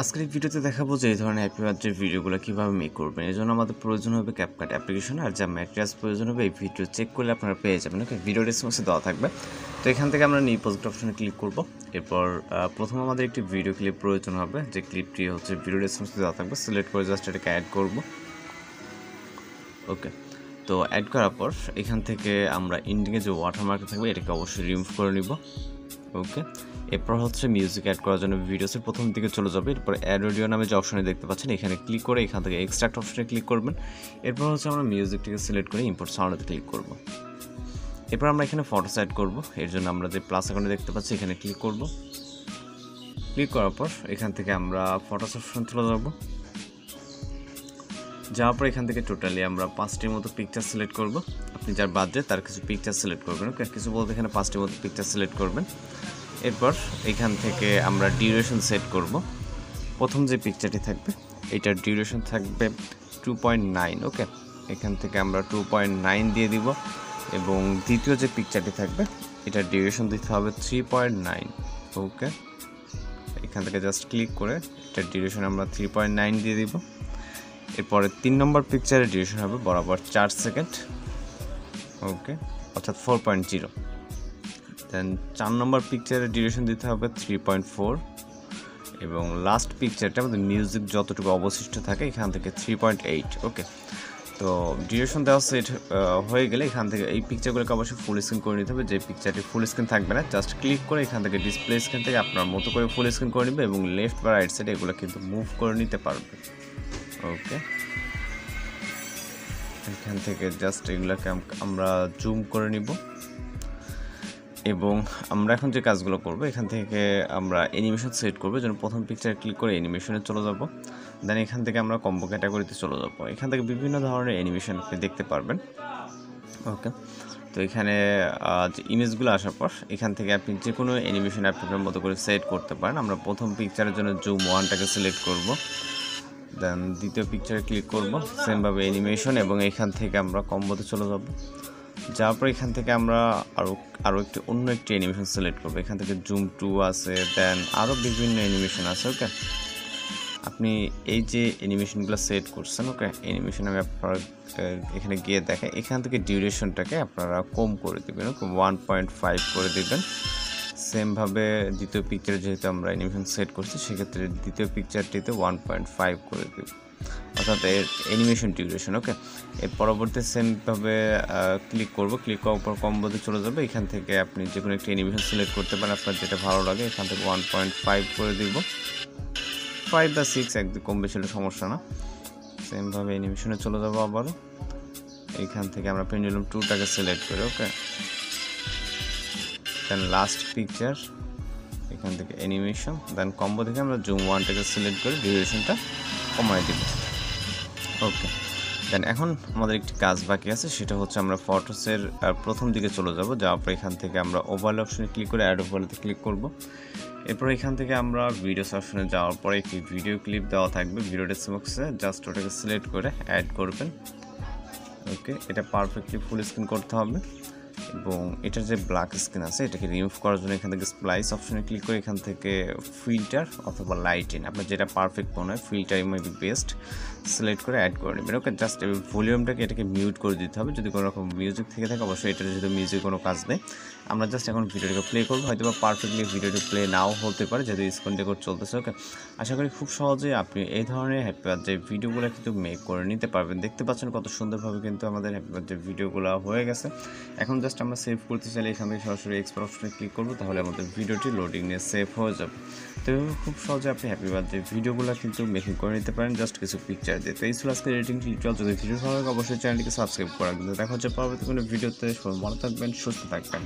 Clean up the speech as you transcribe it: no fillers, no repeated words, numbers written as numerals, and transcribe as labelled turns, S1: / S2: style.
S1: আজকের এই ভিডিওতে দেখাবো যে এই ধরনের হ্যাপি বার্থডে ভিডিওগুলো কীভাবে মেক করবেন। এই জন্য আমাদের প্রয়োজন হবে ক্যাপকাট অ্যাপ্লিকেশন, আর যা ম্যাটেরিয়ালস প্রয়োজন হবে এই ভিডিও চেক করলে আপনারা পেয়ে যাবেন। ওকে, ভিডিও ডেসক্রিপশনে দেওয়া থাকবে। তো এখান থেকে আমরা নিউ প্রজেক্ট অপশনে ক্লিক করব। এরপর প্রথম আমাদের একটি ভিডিও ক্লিপ প্রয়োজন হবে, যে ক্লিপটি হচ্ছে ভিডিও ডেসক্রিপশনে দেওয়া থাকবে। সিলেক্ট করে জাস্ট এটাকে অ্যাড করব। ওকে, তো অ্যাড করার পর এখান থেকে আমরা এন্ডিংয়ে যে ওয়াটারমার্ক থাকবে এটাকে অবশ্যই রিমুভ করে নিব। ওকে, এরপর হচ্ছে মিউজিক অ্যাড করার জন্য ভিডিওসের প্রথম দিকে চলে যাবে। এরপর অ্যাড অডিও নামে যে অপশনে দেখতে পাচ্ছেন এখানে ক্লিক করে এখান থেকে এক্সট্রাক্ট অপশনে ক্লিক করবেন। এরপর হচ্ছে আমরা মিউজিকটিকে সিলেক্ট করে ইম্পোর্ট সাউন্ডে ক্লিক করব। এরপর আমরা এখানে ফটোস অ্যাড করব। এর জন্য আমরা যে প্লাস আইকনে দেখতে পাচ্ছি এখানে ক্লিক করব। ক্লিক করার পর এখান থেকে আমরা ফটোস অপশনে চলে যাব। যাওয়ার পর এখান থেকে টোটালি আমরা 5টির মতো পিকচার সিলেক্ট করব। আপনি যার বাজেট তার কিছু পিকচার সিলেক্ট করবেন। ওকে, কিছু বলতে এখানে 5টির মতো পিকচার সিলেক্ট করবেন। এরপর এখান থেকে আমরা ডিউরেশন সেট করব। প্রথম যে পিকচারটি থাকবে এটার ডিউরেশন থাকবে 2.9। ওকে, এখান থেকে আমরা 2.9 দিয়ে দিব। এবং দ্বিতীয় যে পিকচারটি থাকবে এটার ডিউরেশন দিতে হবে 3.9। ওকে, এখান থেকে জাস্ট ক্লিক করে এটার ডিউরেশন আমরা 3.9 দিয়ে দিব। এরপরে 3 নম্বর পিকচারের ডিউরেশন হবে বরাবর 4 সেকেন্ড। ওকে, অর্থাৎ 4.0। দেন 4 নম্বর পিকচারের ডিউরেশন দিতে হবে 3.4 এবং লাস্ট পিকচারটা আমাদের মিউজিক যতটুকু অবশিষ্ট থাকে এখান থেকে 3.8। ওকে, তো ডিউরেশন দেওয়া সেট হয়ে গেলে এখান থেকে এই পিকচারগুলোকে অবশ্যই ফুল স্ক্রিন করে নিতে হবে। যে পিকচারটি ফুল স্ক্রিন থাকবে না, জাস্ট ক্লিক করে এখান থেকে ডিসপ্লে স্ক্রিন থেকে আপনার মতো করে ফুল স্ক্রিন করে নেবে এবং লেফট বা রাইট সাইডে এগুলো কিন্তু মুভ করে নিতে পারবে। ওকে, এখান থেকে জাস্ট এগুলোকে আমরা জুম করে নিব। এবং আমরা এখন যে কাজগুলো করব এখান থেকে আমরা অ্যানিমেশন সেট করব। যেন প্রথম পিকচারে ক্লিক করে অ্যানিমেশনে চলে যাব। দেন এখান থেকে আমরা কম্বো ক্যাটাগরিতে চলে যাব। এখান থেকে বিভিন্ন ধরনের অ্যানিমেশন আপনি দেখতে পারবেন। ওকে, তো এখানে যে ইমেজগুলো আসার পর এখান থেকে আপনি যে কোনো অ্যানিমেশন আপনার মতো করে সেট করতে পারেন। আমরা প্রথম পিকচারের জন্য জুম 1টাকে সিলেক্ট করব। দেন দ্বিতীয় পিকচারে ক্লিক করব, সেমভাবে অ্যানিমেশন, এবং এখান থেকে আমরা কম্বোতে চলে যাব। যাওয়ার পর এখান থেকে আমরা আরও অন্য একটি অ্যানিমেশন সিলেক্ট করবো। এখান থেকে জুম 2 আছে, দেন আরও বিভিন্ন অ্যানিমেশন আছে। ওকে, আপনি এই যে অ্যানিমেশনগুলো সেট করছেন, ওকে, অ্যানিমেশন আমি আপনার এখানে গিয়ে দেখেন এখান থেকে ডিউরেশনটাকে আপনারা কম করে দেবেন। ওকে, 1.5 করে দেবেন। সেমভাবে দ্বিতীয় পিকচারে যেহেতু আমরা অ্যানিমেশন সেট করছি সেক্ষেত্রে দ্বিতীয় পিকচারটিতে 1.5 করে দেব, অর্থাৎ এর অ্যানিমেশন ডিউরেশন। ওকে, এর পরবর্তী সেমভাবে ক্লিক করব। ক্লিক করার পর কম্বোতে চলে যাবে। এখান থেকে আপনি যে কোনো একটি অ্যানিমেশন সিলেক্ট করতে পারেন আপনার যেটা ভালো লাগে। এখান থেকে 1.5 করে দিব। 5 বা 6 একদম কম বেশি হলে সমস্যা না। সেমভাবে অ্যানিমেশনে চলে যাবো আবারও। এখান থেকে আমরা পেন্ডুলাম 2টাকে সিলেক্ট করি। ওকে, দেন লাস্ট পিকচার, এখান থেকে অ্যানিমেশন, দেন কম্বো থেকে আমরা জুম 1টাকে সিলেক্ট করে ডিউরেশনটা কমায় দিব। ওকে, দেন এখন আমাদের একটি কাজ বাকি আছে, সেটা হচ্ছে আমরা ফটোসের প্রথম দিকে চলে যাব। যাওয়ার পর এখান থেকে আমরা ওভারলে অপশনে ক্লিক করে অ্যাড ওভারলেতে ক্লিক করব। এরপর এখান থেকে আমরা ভিডিওস অপশনে যাওয়ার পরে একটি ভিডিও ক্লিপ দেওয়া থাকবে ভিডিও ডেসক্রিপশনে, জাস্ট ওটাকে সিলেক্ট করে অ্যাড করবেন। ওকে, এটা পারফেক্টলি ফুল স্ক্রিন করতে হবে এবং এটার যে ব্ল্যাক স্ক্রিন আছে এটাকে রিমুভ করার জন্য এখান থেকে স্প্লাইস অপশনে ক্লিক করে এখান থেকে ফিল্টার অথবা লাইটিং, আপনার যেটা পারফেক্ট মনে হয়, ফিল্টারই মেবি বেস্ট, সিলেক্ট করে অ্যাড করে নেবেন। ওকে, জাস্ট ভলিউমটাকে এটাকে মিউট করে দিতে হবে। যদি কোনো রকম মিউজিক থেকে থাকে অবশ্যই এটার যেহেতু মিউজিক কোনো কাজ নেই। আমরা জাস্ট এখন ভিডিওটাকে প্লে করবো, হয়তো বা পারফেক্টলি ভিডিওটি প্লে নাও হতে পারে যেহেতু স্ক্রিন রেকর্ড চলতেছে। ওকে, আশা করি খুব সহজেই আপনি এই ধরনের হ্যাপি বার্থডে ভিডিওগুলো কিন্তু মেক করে নিতে পারবেন। দেখতে পাচ্ছেন কত সুন্দরভাবে কিন্তু আমাদের হ্যাপি বার্থডে ভিডিওগুলো হয়ে গেছে। এখন জাস্ট আমরা সেভ করতে চাইলে এখান থেকে সরাসরি এক্সপোর্ট অপশনে ক্লিক করবো, তাহলে আমাদের ভিডিওটি লোডিং নিয়ে সেভ হয়ে যাবে। তো খুব সহজে আপনি হ্যাপি বার্থডে ভিডিওগুলো কিন্তু মেকিং করে নিতে পারেন জাস্ট কিছু পিকচার দিয়ে। তো এই ছিল আজকে এডিটিং টিউটোরিয়াল। যদি ভিডিও ভালো লাগে অবশ্যই চ্যানেলটিকে সাবস্ক্রাইব করা। কিন্তু দেখা হচ্ছে পরবর্তী কোনো ভিডিওতে। সবাই ভালো থাকবেন, সুস্থ থাকবেন।